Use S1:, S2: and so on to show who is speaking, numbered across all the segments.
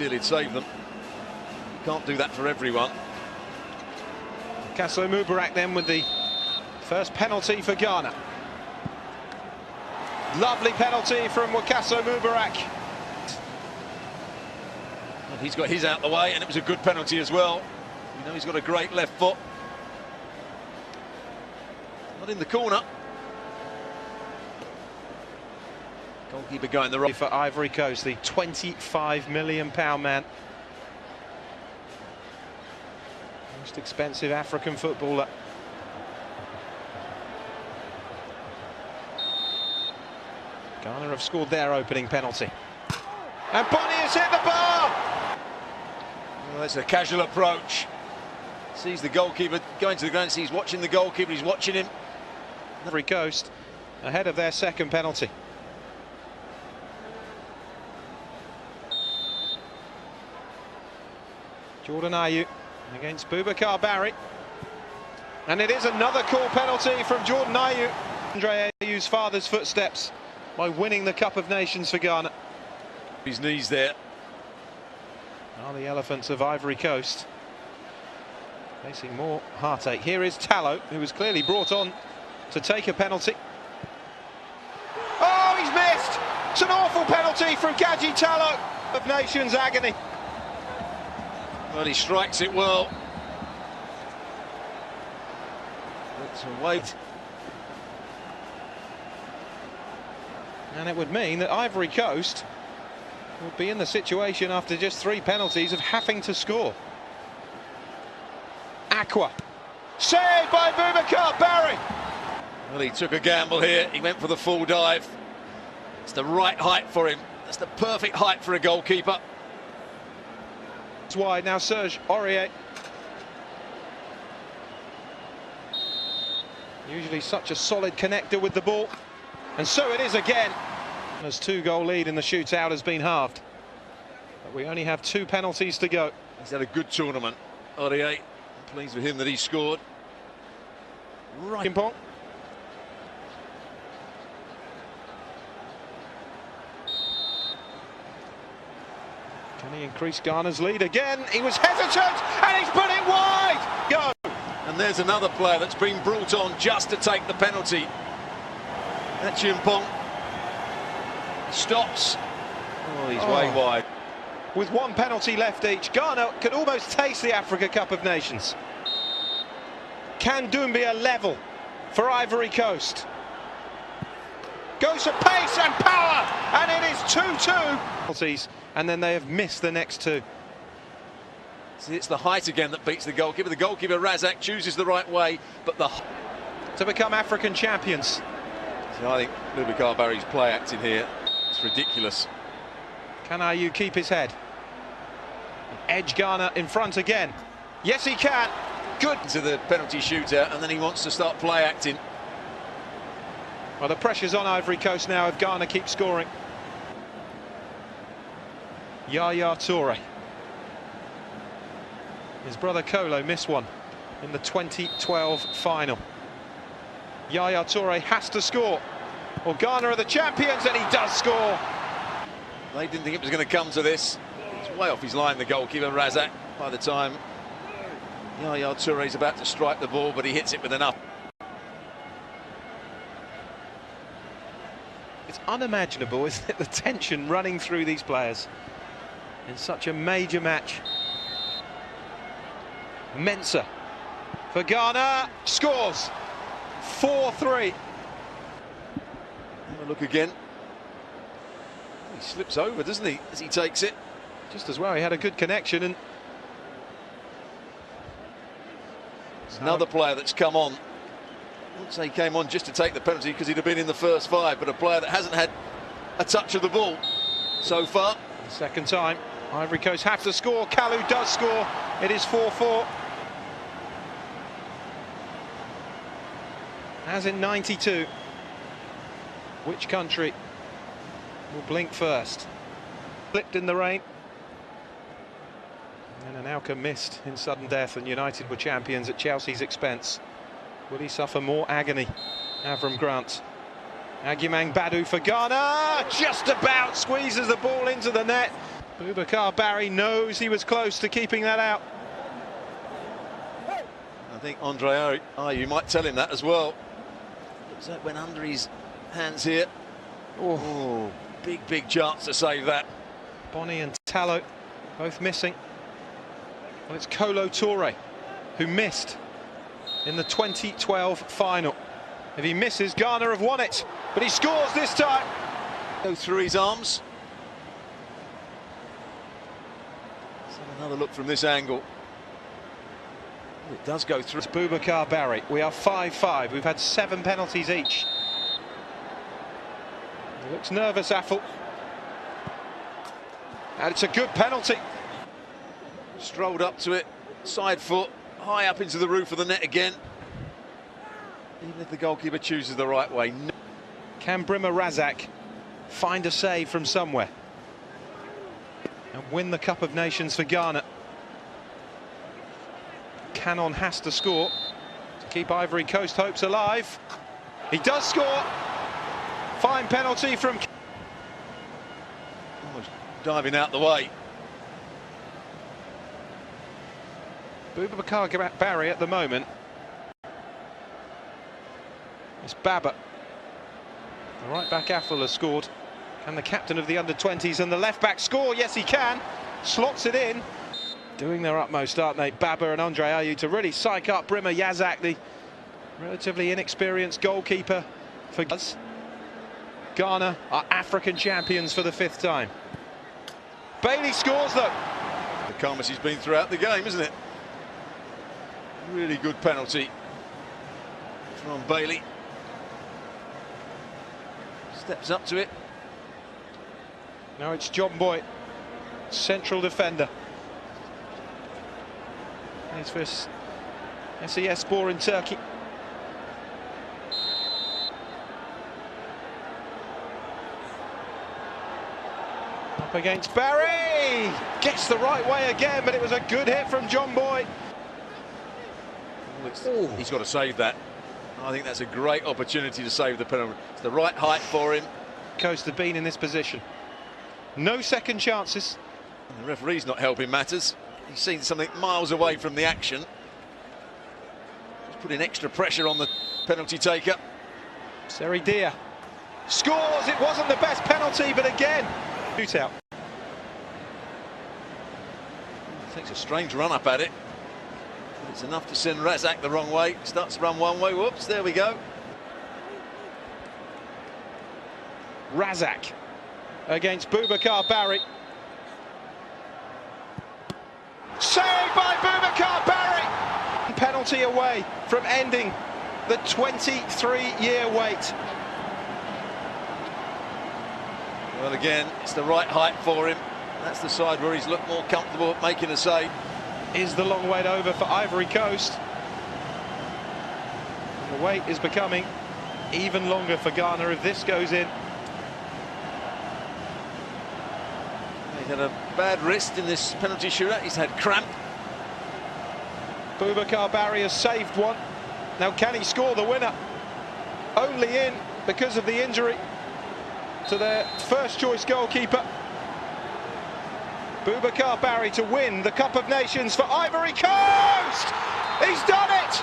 S1: Still, he'd save them. You can't do that for everyone.
S2: Kasso Mubarak then with the first penalty for Ghana. Lovely penalty from Wakaso Mubarak.
S1: And he's got his out the way, and it was a good penalty as well. You know, he's got a great left foot. Not in the corner. Goalkeeper going the right.
S2: For Ivory Coast, the £25 million man. Most expensive African footballer. Ghana have scored their opening penalty. And Bonnie has hit the bar!
S1: Well, that's a casual approach. Sees the goalkeeper going to the ground, sees watching the goalkeeper, he's watching him.
S2: Ivory Coast ahead of their second penalty. Jordan Ayew against Boubacar Barry. And it is another cool penalty from Jordan Ayew. Andre Ayew's father's footsteps by winning the Cup of Nations for Ghana.
S1: His knees there.
S2: Are the Elephants of Ivory Coast facing more heartache. Here is Tallow, who was clearly brought on to take a penalty. Oh, he's missed! It's an awful penalty from Kadji Tallow. Of Nations agony.
S1: Well, he strikes it well. Let's wait.
S2: And it would mean that Ivory Coast would be in the situation after just 3 penalties of having to score. Aqua. Saved by Boubacar Barry.
S1: Well, he took a gamble here. He went for the full dive. It's the right height for him. That's the perfect height for a goalkeeper.
S2: It's wide now, Serge Aurier. Usually such a solid connector with the ball. And so it is again. His 2-goal lead in the shootout has been halved. But we only have 2 penalties to go.
S1: He's had a good tournament. Aurier, pleased with him that he scored. Right.
S2: Kimpong. Can he increase Ghana's lead again? He was hesitant and he's put it wide. Go.
S1: And there's another player that's been brought on just to take the penalty. That's Chimpong. Stops. Oh, he's way wide.
S2: With 1 penalty left each, Ghana could almost taste the Africa Cup of Nations. Can Doumbia level for Ivory Coast? Goes for pace and power, and it is 2-2. And then they have missed the next 2.
S1: See, it's the height again that beats the goalkeeper. The goalkeeper, Razak, chooses the right way, but
S2: to become African champions.
S1: So I think Boubacar Barry's play acting here. It's ridiculous.
S2: Can Ayew keep his head? Edge Ghana in front again. Yes, he can. Good.
S1: To the penalty shootout, and then he wants to start play acting.
S2: Well, the pressure's on Ivory Coast now if Ghana keeps scoring. Yaya Toure. His brother Kolo missed one in the 2012 final. Yaya Toure has to score, or Ghana are the champions, and he does score.
S1: They didn't think it was going to come to this. It's way off his line, the goalkeeper, Razak, by the time Yaya Toure's about to strike the ball, but he hits it with enough.
S2: It's unimaginable, isn't it, the tension running through these players in such a major match. Mensah for Ghana, scores 4-3.
S1: Look again. He slips over, doesn't he, as he takes it?
S2: Just as well, he had a good connection. And
S1: another player that's come on. I wouldn't say he came on just to take the penalty because he'd have been in the first 5, but a player that hasn't had a touch of the ball so far.
S2: The second time, Ivory Coast have to score. Kalou does score. It is 4-4. As in 92, which country will blink first? Flipped in the rain. And Anelka missed in sudden death, and United were champions at Chelsea's expense. Will he suffer more agony? Avram Grant. Agyemang Badu for Ghana. Just about squeezes the ball into the net. Boubacar Barry knows he was close to keeping that out.
S1: I think Andre Ayew might tell him that as well. Looks like went under his hands here. Oh, big chance to save that.
S2: Bonnie and Tallow both missing. Well, it's Kolo Touré who missed in the 2012 final. If he misses, Ghana have won it, but he scores this time.
S1: Go through his arms. Let's have another look from this angle. Oh, it does go through.
S2: It's Boubacar Barry. We are 5-5. We've had 7 penalties each. He looks nervous, Affle. And it's a good penalty.
S1: Strolled up to it, side foot, high up into the roof of the net again. Even if the goalkeeper chooses the right way. No.
S2: Can Brima Razak find a save from somewhere and win the Cup of Nations for Ghana? Cannon has to score to keep Ivory Coast hopes alive. He does score. Fine penalty from...
S1: Almost diving out the way.
S2: Boubacar Barry at the moment. It's Baba. The right back Affle has scored. Can the captain of the under-20s and the left back score? Yes, he can. Slots it in. Doing their utmost, aren't they, Baba and Andre Ayew, to really psych up Brima Razak, the relatively inexperienced goalkeeper for us. Ghana are African champions for the 5th time. Bailey scores though.
S1: The calmest he's been throughout the game, isn't it? Really good penalty from Bailey. Steps up to it.
S2: Now it's John Boy, central defender. He's for SES-Spor in Turkey. Up against Barry! Gets the right way again, but it was a good hit from John Boy.
S1: He's got to save that. I think that's a great opportunity to save the penalty. It's the right height for him.
S2: Coast have been in this position. No second chances.
S1: And the referee's not helping matters. He's seen something miles away from the action. Just putting extra pressure on the penalty taker.
S2: Seridia scores. It wasn't the best penalty, but again, shootout.
S1: Takes a strange run up at it. But it's enough to send Razak the wrong way. Starts to run one way. Whoops, there we go.
S2: Razak against Boubacar Barry. Saved by Boubacar Barry! Penalty away from ending the 23-year wait.
S1: Well, again, it's the right height for him. That's the side where he's looked more comfortable at making a save.
S2: Is the long wait over for Ivory Coast? And the wait is becoming even longer for Ghana if this goes in.
S1: He's had a bad wrist in this penalty shootout. He's had cramp.
S2: Boubacar Barry has saved one. Now can he score the winner? Only in because of the injury to their first choice goalkeeper. Boubacar Barry to win the Cup of Nations for Ivory Coast! He's done it!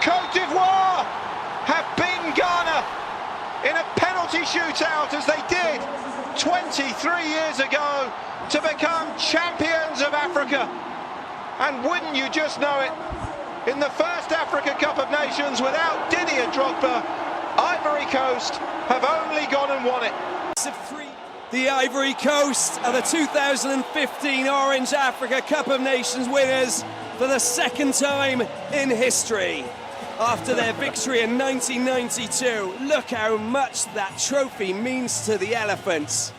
S2: Côte-d'Ivoire have beaten Ghana in a penalty shootout as they did 23 years ago to become champions of Africa. And wouldn't you just know it, in the first Africa Cup of Nations without Didier Drogba, Ivory Coast have only gone and won it.
S3: The Ivory Coast are the 2015 Orange Africa Cup of Nations winners for the 2nd time in history. After their victory in 1992, look how much that trophy means to the Elephants.